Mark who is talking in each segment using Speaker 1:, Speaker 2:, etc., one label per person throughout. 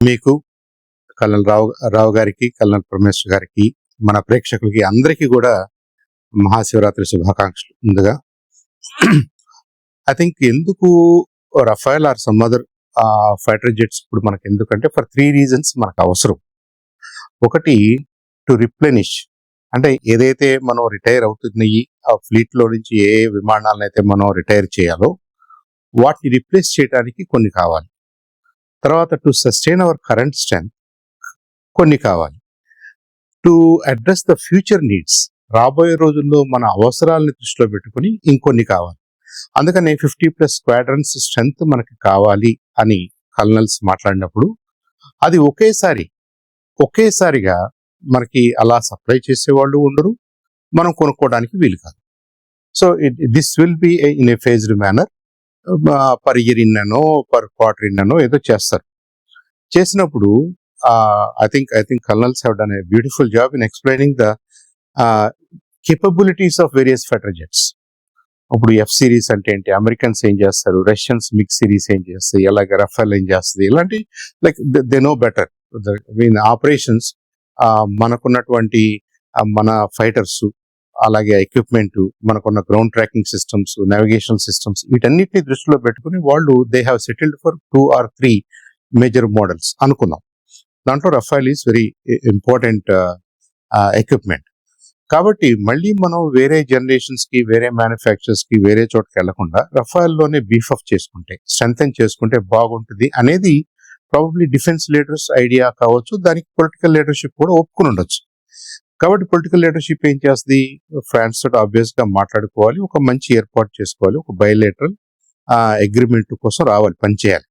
Speaker 1: మీకు కల్నల్ రావు గారికి, కల్నల్ పరమేశ్వర్ గారికి, మన ప్రేక్షకులకి అందరికీ కూడా మహాశివరాత్రి శుభాకాంక్షలు ముందుగా. ఐ థింక్ ఎందుకు Rafale or some other fighter jets ఇప్పుడు మనకు ఎందుకంటే ఫర్ 3 రీజన్స్ మనకు అవసరం. ఒకటి, టు రిప్లెనిష్, అంటే ఏదైతే మనం రిటైర్ అవుతున్నాయి ఆ ఫ్లీట్ లో నుంచి ఏ విమానాలను అయితే మనం రిటైర్ చేయాలో వాటిని రిప్లేస్ చేయడానికి కొన్ని కావాలి. తర్వాత to sustain our current strength కొన్ని కావాలి. To address the future needs, రాబోయే రోజుల్లో మన అవసరాలను దృష్టిలో పెట్టుకుని ఇంకొన్ని కావాలి. అందుకని 50+ స్క్వాడ్రన్స్ స్ట్రెంత్ మనకి కావాలి అని కల్నల్స్ మాట్లాడినప్పుడు అది ఒకేసారిగా మనకి అలా సప్లై చేసేవాళ్ళు ఉండరు, మనం కొనుక్కోవడానికి వీలు కాదు. So this will be in a phased manner, per year ఇన్ననో పర్ క్వార్టర్ ఇన్ననో ఏదో చేస్తారు. చేసినప్పుడు I think colonels have done a beautiful job in explaining the capabilities of various fighter jets. ఇప్పుడు ఎఫ్ సిరీస్ అంటే ఏంటి, అమెరికన్స్ ఏం చేస్తారు, రష్యన్స్ మిక్స్ సిరీస్ ఏం చేస్తాయి, అలాగే రఫేల్ ఏం చేస్తుంది, ఇలాంటి like they know better operations. మనకున్నటువంటి మన ఫైటర్స్, అలాగే ఎక్విప్మెంట్, మనకున్న ground tracking systems, navigation systems, వీటన్నిటిని దృష్టిలో పెట్టుకుని వాళ్ళు they have settled for 2 or 3 major models అనుకుందాం. దాంట్లో Rafale is very important equipment. కాబట్టి మళ్ళీ మనం వేరే జనరేషన్స్ కి, వేరే మ్యానుఫ్యాక్చరర్స్ కి, వేరే చోటుకి వెళ్లకుండా రఫేల్ లోనే బీఫ్ అప్ చేసుకుంటే, స్ట్రెంథెన్ చేసుకుంటే బాగుంటుంది అనేది ప్రాబబ్లీ డిఫెన్స్ లీడర్స్ ఐడియా కావచ్చు. దానికి పొలిటికల్ లీడర్షిప్ కూడా ఒప్పుకుని ఉండొచ్చు. కాబట్టి పొలిటికల్ లీడర్షిప్ ఏం చేస్తుంది, ఫ్రాన్స్ తోటి ఆబ్వియస్ గా మాట్లాడుకోవాలి, ఒక మంచి ఏర్పాటు చేసుకోవాలి, ఒక బయోలేటరల్ అగ్రిమెంట్ కోసం రావాలి, పనిచేయాలి.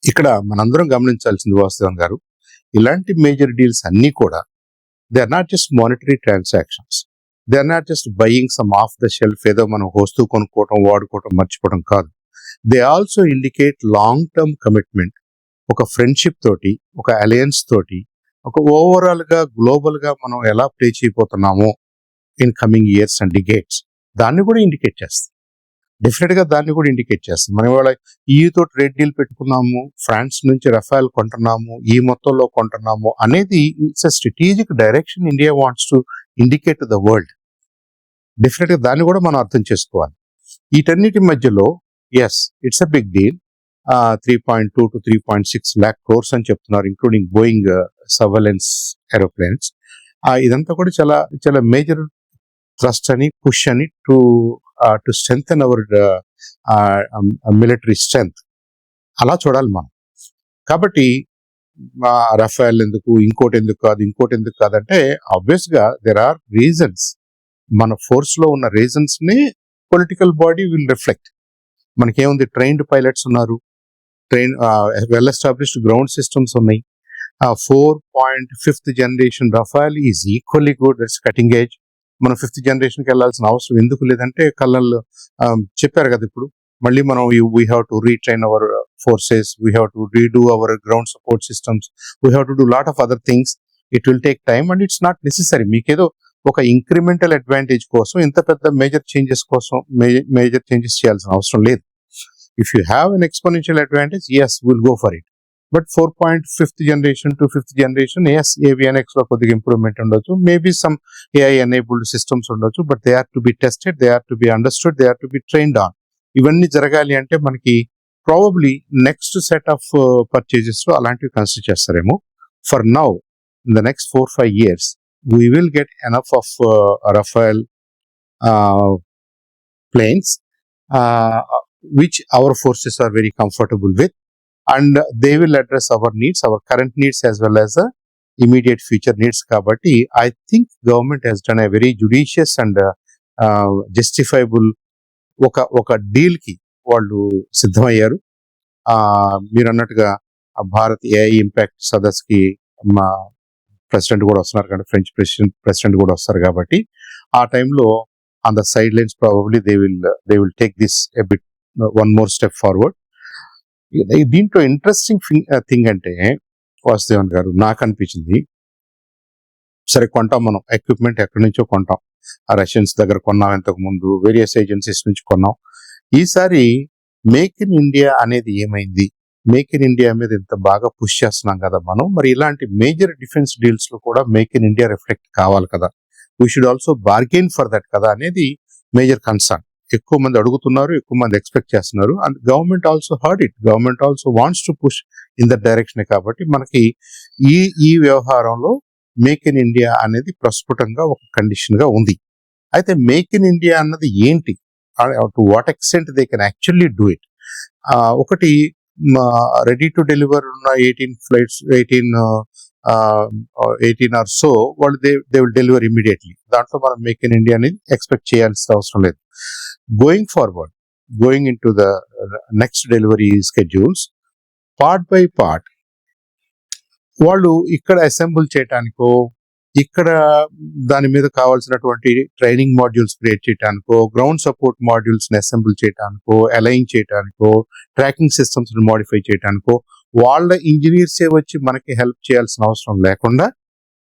Speaker 1: ఇక్కడ మనందరం గమనించాల్సింది వాస్తవం గారు, ఇలాంటి మేజర్ డీల్స్ అన్ని కూడా they are not just monetary transactions, they are not just buying some off the shelf, ఏదో మనం వస్తువు కొనుక్కోవటం, వాడుకోవటం, మర్చిపోవడం కాదు. They also indicate long term commitment, ఒక ఫ్రెండ్షిప్ తోటి, ఒక అలయన్స్ తోటి, ఒక ఓవరాల్ గా గ్లోబల్ గా మనం ఎలా ప్లే చేయబోతున్నామో in coming years and decades, దాన్ని కూడా ఇండికేట్ చేస్తుంది. డెఫినెట్ గా దాన్ని కూడా ఇండికేట్ చేస్తుంది. మనం ఇవాళ ఈతో ట్రేడ్ డీల్ పెట్టుకున్నాము, ఫ్రాన్స్ నుంచి రఫేల్ కొంటున్నాము, ఈ మొత్తంలో కొంటున్నాము అనేది it's a strategic direction India wants to indicate to the world. Definite గా దాన్ని కూడా మనం అర్థం చేసుకోవాలి. వీటన్నిటి మధ్యలో yes, it's a big deal. 3.2 to 3.6 lakh crores అని చెప్తున్నారు, ఇంక్లూడింగ్ బోయింగ్ సర్వైలెన్స్ ఏరోప్లేన్స్. ఇదంతా కూడా చాలా చాలా మేజర్ థ్రస్ట్ అని, పుష్ అని to strengthen our military strength, అలా చూడాలి మనం. కాబట్టి రఫేల్ ఎందుకు, ఇంకోటి ఎందుకు కాదంటే ఆబ్వియస్ గా దెర్ ఆర్ రీజన్స్. మన ఫోర్స్ లో ఉన్న రీజన్స్ ని పొలిటికల్ బాడీ విల్ రిఫ్లెక్ట్. మనకేముంది, ట్రైన్డ్ పైలట్స్ ఉన్నారు, వెల్ ఎస్టాబ్లిష్డ్ గ్రౌండ్ సిస్టమ్స్ ఉన్నాయి. 4.5th generation Rafale is equally good, that's cutting edge. మనం 5th జనరేషన్కి వెళ్లాల్సిన అవసరం ఎందుకు లేదంటే కల్నల్ చెప్పారు కదా, ఇప్పుడు మళ్ళీ మనం we have to retrain our forces, we have to redo our ground support systems, we have to do lot of other things. It will take time and it's not necessary. మీకేదో ఒక incremental advantage కోసం ఇంత పెద్ద major changes చేయాల్సిన అవసరం లేదు. If you have an exponential advantage, yes, we'll go for it. But 4.5th generation to 5th generation, yes, avionics లో కొద్దిగా ఇంప్రూవ్మెంట్ ఉండొచ్చు, maybe some AI enabled systems ఉండొచ్చు, but they are to be tested, they are to be understood, they are to be trained on. ఇవన్నీ జరగాలి అంటే మనకి probably next set of purchases లో అలాంటివి కన్సిడర్ చేస్తారేమో. For now, in the next 4-5 years, we will get enough of Rafale planes, which our forces are very comfortable with, and they will address our needs, our current needs as well as the immediate future needs. Kabatti, I think government has done a very judicious and justifiable ఒక deal కి వాళ్ళు సిద్ధమయ్యారు. మీరు అన్నట్టుగా Bharat AI impact సదస్సుకి మా president కూడా వస్తున్నారు, కాబట్టి ఫ్రెంచ్ ప్రెసిడెంట్ కూడా వస్తారు. కాబట్టి ఆ టైంలో on the side lines probably they will take this a bit one more step forward. దీంట్లో ఇంట్రెస్టింగ్ థింగ్ అంటే వాసుదేవన్ గారు, నాకు అనిపించింది, సరే కొంటాం మనం ఎక్విప్మెంట్, ఎక్కడి నుంచో కొంటాం, ఆ రష్యన్స్ దగ్గర కొన్నాం, ఇంతకు ముందు వేరియస్ ఏజెన్సీస్ నుంచి కొన్నాం. ఈసారి మేక్ ఇన్ ఇండియా అనేది ఏమైంది మేక్ ఇన్ ఇండియా మీద ఇంత బాగా పుష్ చేస్తున్నాం కదా మనం, మరి ఇలాంటి మేజర్ డిఫెన్స్ డీల్స్ లో కూడా మేక్ ఇన్ ఇండియా రిఫ్లెక్ట్ కావాలి కదా, we should also bargain for that కదా అనేది మేజర్ కన్సర్న్. ఎక్కువ మంది అడుగుతున్నారు, ఎక్కువ మంది ఎక్స్పెక్ట్ చేస్తున్నారు, and government also heard it, government also wants to push in that direction. కాబట్టి మనకి ఈ ఈ వ్యవహారంలో మేక్ ఇన్ ఇండియా అనేది ప్రస్ఫుటంగా ఒక కండిషన్ గా ఉంది. అయితే మేక్ ఇన్ ఇండియా అన్నది ఏంటి, to what extent they can actually do it. ఒకటి రెడీ టు డెలివర్ ఉన్న 18 ఫ్లైట్స్, 18 ఆర్ సో, వాళ్ళు దే విల్ డెలివర్ ఇమీడియట్లీ. దాంట్లో మనం మేక్ ఇన్ ఇండియా అనేది ఎక్స్పెక్ట్ చేయాల్సిన అవసరం లేదు. Going forward, going in to the next delivery schedules, part by part వాళ్ళు ఇక్కడ అసెంబుల్ చేయటానికో, ఇక్కడ దాని మీద కావాల్సినటువంటి ట్రైనింగ్ మాడ్యూల్స్ క్రియేట్ చేయడానికో, గ్రౌండ్ సపోర్ట్ మాడ్యూల్స్ ని అసెంబుల్ చేయడానికో, అలైన్ చేయడానికో, ట్రాకింగ్ సిస్టమ్స్ ని మోడిఫై చేయడానికో వాళ్ళ ఇంజనీర్స్ వచ్చి మనకి హెల్ప్ చేయాల్సిన అవసరం లేకుండా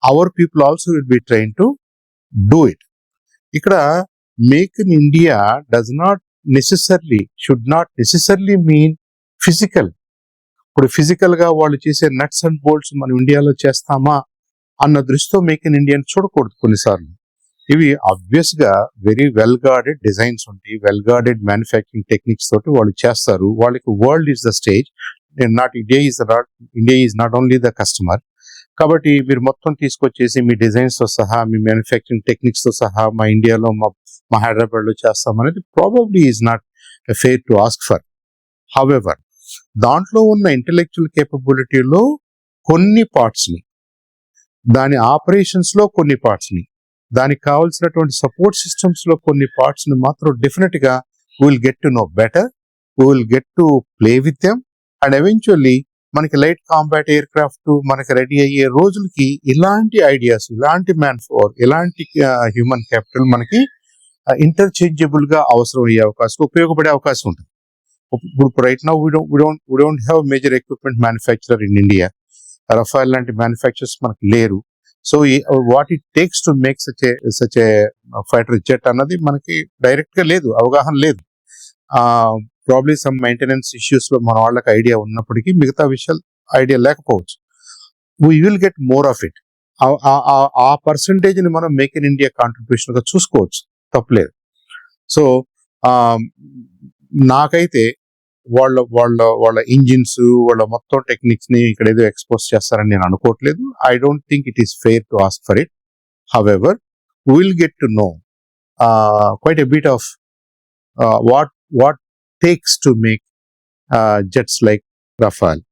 Speaker 1: our people also will be train to do it. ఇక్కడ make in India does not necessarily, should not necessarily mean physical. ఇప్పుడు ఫిజికల్ గా వాళ్ళు చేసే నట్స్ అండ్ బోల్ట్స్ మనం ఇండియాలో చేస్తామా అన్న దృష్టితో మేక్ ఇన్ ఇండియా కొన్నిసార్లు కొన్నిసార్లు. ఇవి ఆబ్వియస్ గా వెరీ వెల్ గార్డెడ్ డిజైన్స్ ఉంటాయి, వెల్ గార్డెడ్ మ్యానుఫ్యాక్చరింగ్ టెక్నిక్స్ తోటి వాళ్ళు చేస్తారు. వాళ్ళకి world is the stage, India is not only the customer. కాబట్టి మీరు మొత్తం తీసుకొచ్చేసి మీ డిజైన్స్ తో సహా, మీ మ్యానుఫ్యాక్చరింగ్ టెక్నిక్స్ తో సహా మా ఇండియాలో మా హైదరాబాద్ లో చేస్తాం అనేది probably is not fair to ask for. However, దాంట్లో ఉన్న ఇంటెలెక్చువల్ కేపబిలిటీలో కొన్ని పార్ట్స్ ని, దాని ఆపరేషన్స్ లో కొన్ని పార్ట్స్ ని, దానికి కావాల్సినటువంటి సపోర్ట్ సిస్టమ్స్ లో కొన్ని పార్ట్స్ ని మాత్రం డెఫినెట్ గా will get to know better, will get to play with them, and eventually మనకి లైట్ కాంబాట్ ఎయిర్ క్రాఫ్ట్ మనకి రెడీ అయ్యే రోజులకి ఇలాంటి ఐడియాస్, ఇలాంటి మ్యాన్ పవర్, ఇలాంటి హ్యూమన్ క్యాపిటల్ మనకి ఇంటర్చేంజబుల్ గా అవసరం అయ్యే అవకాశం, ఉపయోగపడే అవకాశం ఉంటుంది. ఇప్పుడు right now we don't have major equipment manufacturer in India. రఫాల్ లాంటి మ్యానుఫ్యాక్చర్స్ మనకు లేరు. So what it takes to make such a fighter jet అన్నది మనకి డైరెక్ట్ గా లేదు, అవగాహన లేదు. ప్రాబ్లీ సమ్ మెయింటెనెన్స్ ఇష్యూస్ లో మన వాళ్ళకి ఐడియా ఉన్నప్పటికీ మిగతా విషయాలు ఐడియా లేకపోవచ్చు. We will get more of it. ఆ పర్సంటేజ్ ని మనం మేక్ ఇన్ ఇండియా కాంట్రిబ్యూషన్ గా చూసుకోవచ్చు, తప్పలేదు. సో నాకైతే వాళ్ళ వాళ్ళ వాళ్ళ ఇంజిన్స్, వాళ్ళ మొత్తం టెక్నిక్స్ ని ఇక్కడ ఏదో ఎక్స్పోజ్ చేస్తారని నేను అనుకోవట్లేదు. I don't think it is fair to ask for it. However, will get to know quite a bit of what takes to make jets like రఫాల్.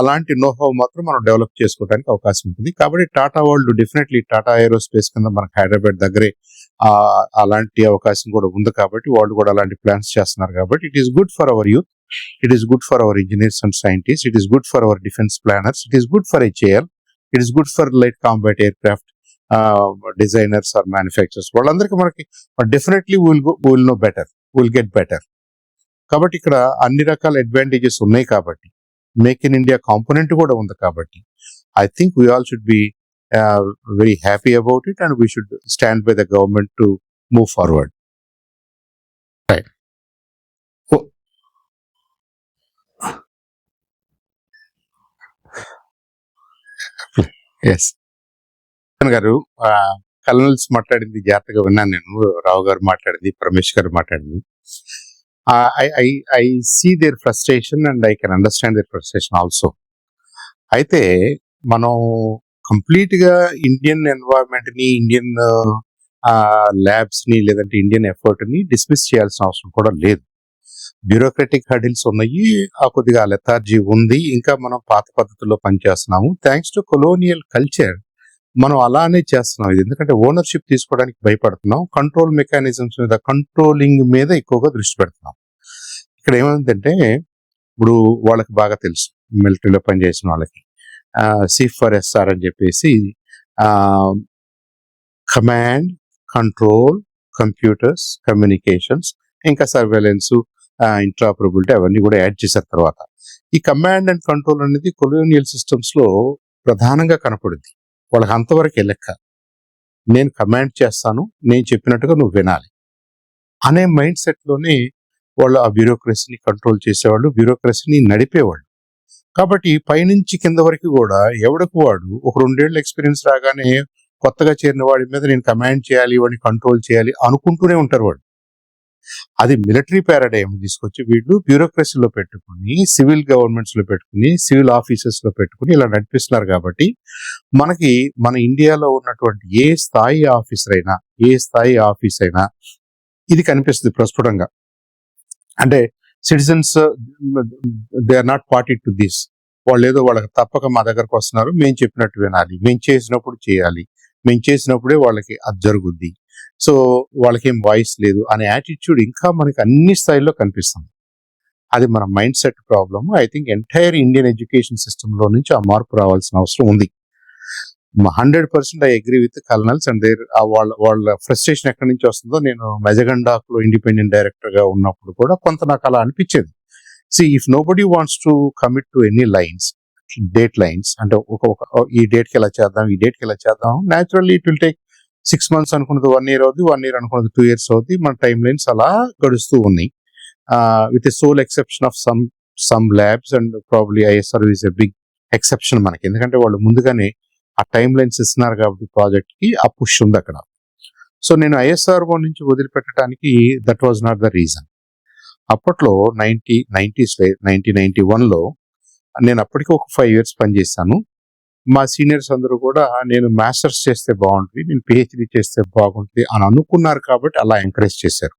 Speaker 1: అలాంటి నోహౌ మాత్రం మనం డెవలప్ చేసుకోవడానికి అవకాశం ఉంటుంది. కాబట్టి Tata world definitely, Tata aerospace కింద మనకు హైదరాబాద్ దగ్గరే అలాంటి అవకాశం కూడా ఉంది. కాబట్టి వాళ్ళు కూడా అలాంటి ప్లాన్స్ చేస్తున్నారు. కాబట్టి it is good for our youth, it is good for our engineers and scientist, it is good for our defence planners, it is good for HAL, it is good for light combat aircraft designers or manufacturers. వాళ్ళందరికీ మనకి definitely will no better, will get better. కాబట్టి ఇక్కడ అన్ని రకాల advantages ఉన్నాయి. కాబట్టి make in India component కూడా ఉంది. కాబట్టి I think we all should be very happy about it, and we should stand by the government to move forward. Right. Oh. Yes. గారు కల్నల్స్ మాట్లాడింది జాగ్రత్తగా విన్నాను నేను. రావు గారు మాట్లాడింది, పరమేష్ గారు మాట్లాడింది. I see their frustration and I can understand their frustration also. అయితే మనం కంప్లీట్ గా ఇండియన్ ఎన్వైరన్మెంట్ ని, ఇండియన్ ల్యాబ్స్ ని, లేదంటే ఇండియన్ ఎఫర్ట్ ని డిస్మిస్ చేయాల్సిన అవసరం కూడా లేదు. బ్యూరోక్రటిక్ హడిల్స్ ఉన్నాయి, కొద్దిగా లెథార్జీ ఉంది, ఇంకా మనం పాత పద్ధతుల్లో పనిచేస్తున్నాము. థ్యాంక్స్ టు కొలోనియల్ కల్చర్ మనం అలానే చేస్తున్నాం. ఇది ఎందుకంటే ఓనర్షిప్ తీసుకోవడానికి భయపడుతున్నాం, కంట్రోల్ మెకానిజమ్స్ మీద, కంట్రోలింగ్ మీద ఎక్కువగా దృష్టి పెడుతున్నాం. ఇక్కడ ఏమైందంటే, ఇప్పుడు వాళ్ళకి బాగా తెలుసు, మిలిటరీలో పనిచేసిన వాళ్ళకి C4SR అని చెప్పేసి కమాండ్, కంట్రోల్, కంప్యూటర్స్, కమ్యూనికేషన్స్, ఇంకా సర్వేలెన్స్, ఇంట్రాపరబిలిటీ అవన్నీ కూడా యాడ్ చేశారు. తర్వాత ఈ కమాండ్ అండ్ కంట్రోల్ అనేది కొలోనియల్ సిస్టమ్స్ లో ప్రధానంగా కనపడింది. వాళ్ళకి అంతవరకే లెక్క, నేను కమాండ్ చేస్తాను, నేను చెప్పినట్టుగా నువ్వు వినాలి అనే మైండ్ సెట్ లోనే వాళ్ళు ఆ బ్యూరోక్రసీని కంట్రోల్ చేసేవాళ్ళు, బ్యూరోక్రసీని నడిపేవాళ్ళు. కాబట్టి పైనుంచి కింద వరకు కూడా ఎవడికి వాడు ఒక 2 ఏళ్ల ఎక్స్‌పీరియన్స్ రాగానే కొత్తగా చేరిన వాడి మీద నేను కమాండ్ చేయాలి, వాడిని కంట్రోల్ చేయాలి అనుకుంటూనే ఉంటారు వాళ్ళు. అది మిలిటరీ పారాడైమ్ తీసుకొచ్చి వీళ్ళు బ్యూరోక్రసీలో పెట్టుకొని, సివిల్ గవర్నమెంట్స్‌లో పెట్టుకొని, సివిల్ ఆఫీసెస్‌లో పెట్టుకొని ఇలా నడిపిస్తున్నారు కాబట్టి, మనకి మన ఇండియాలో ఉన్నటువంటి ఏ స్థాయి ఆఫీసర్ అయినా, ఏ స్థాయి ఆఫీస్ అయినా ఇది కనిపిస్తుంది ప్రస్ఫుటంగా. అంటే citizens they are not party to this. వాళ్ళేదో వాళ్ళకి తప్పక మా దగ్గరకు వస్తున్నారు. మేము చెప్పినట్టు వినాలి. మేము చేసినప్పుడు చేయాలి. మేము చేసినప్పుడే వాళ్ళకి అది జరుగుద్ది. సో వాళ్ళకేం వాయిస్ లేదు అనే యాటిట్యూడ్ ఇంకా మనకి అన్ని స్థాయిల్లో కనిపిస్తుంది. అది మన mind set problem. I think entire Indian education సిస్టంలో నుంచి ఆ మార్పు రావాల్సిన అవసరం ఉంది. 100% I agree with colonels and there వాళ్ళ ఫ్రస్ట్రేషన్ ఎక్కడి నుంచి వస్తుందో నేను మెజగండాక్లో ఇండిపెండెంట్ డైరెక్టర్ గా ఉన్నప్పుడు కూడా కొంత నాకు అలా అనిపించేది. If nobody wants to commit to any lines, date lines, అంటే ఈ డేట్ కి ఎలా చేద్దాం, ఈ డేట్ కి ఎలా చేద్దాం, naturally it will take 6 months అనుకున్నది 1 year అవుద్ది, 1 year అనుకున్నది 2 years అవుద్ది. మన టైం లైన్స్ అలా గడుస్తూ ఉన్నాయి. With a sole exception of some labs and probably ISR is a big exception మనకి. ఎందుకంటే వాళ్ళు ముందుగానే ఆ టైం లైన్స్ ఇస్తున్నారు కాబట్టి ప్రాజెక్ట్ కి ఆ పుష్ ఉంది అక్కడ. సో నేను ఐఎస్ఆర్ఓ నుంచి వదిలిపెట్టడానికి that was not the reason. అప్పట్లో 1991లో నేను అప్పటికి ఒక 5 years పనిచేశాను. మా సీనియర్స్ అందరూ కూడా నేను మాస్టర్స్ చేస్తే బాగుంటుంది, నేను పిహెచ్డి చేస్తే బాగుంటుంది అని అనుకున్నారు కాబట్టి అలా ఎంకరేజ్ చేశారు.